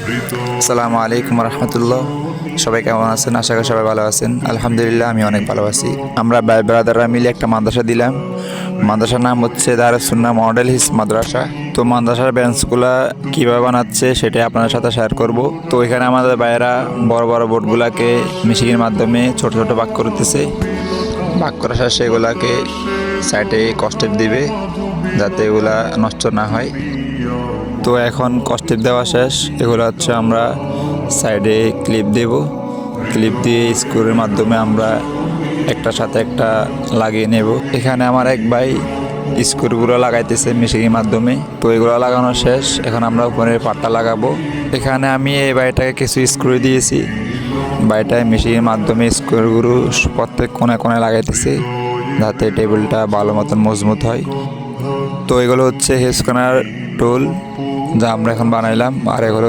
আসসালামু আলাইকুম রহমতুল্লাহ। সবাই কেমন আছেন? আশা করি সবাই ভালো আছেন। আলহামদুলিল্লাহ, আমি অনেক ভালো আছি। আমরা ভাই ব্রাদাররা মিলে একটা মাদ্রাসা দিলাম। মাদ্রাসার নাম হচ্ছে দারুস সুন্নাহ মডেল হিস মাদ্রাসা। তো মাদ্রাসার বেঞ্চগুলা কীভাবে বানাচ্ছে সেটাই আপনাদের সাথে শেয়ার করব। তো এখানে আমাদের ভাইয়েরা বড় বড় বোর্ডগুলাকে মেশিনের মাধ্যমে ছোট ছোট ভাগ করতেছে। ভাগ করার শেষে এগুলাকে সাইডে কষ্টেপ দিবে যাতে এগুলা নষ্ট না হয়। তো এখন কষ্টেপ দেওয়া শেষ। এগুলো হচ্ছে আমরা সাইডে ক্লিপ দেব। ক্লিপ দিয়ে স্ক্রুর মাধ্যমে আমরা একটার সাথে একটা লাগিয়ে নেব। এখানে আমার এক ভাই স্ক্রুগুলো লাগাইতেছে মেশিনের মাধ্যমে। তো এগুলো লাগানো শেষ, এখন আমরা উপরের পাটটা লাগাবো। এখানে আমি এই বাড়িটাকে কিছু স্ক্রু দিয়েছি। বাড়িটায় মেশিনের মাধ্যমে স্ক্রুগুলো প্রত্যেক কোণে কোণে লাগাইতেছে যাতে টেবিলটা ভালো মতন মজবুত হয়। তো এগুলো হচ্ছে হেসকোনার টুল যা আমরা এখন বানাইলাম। আর এগুলো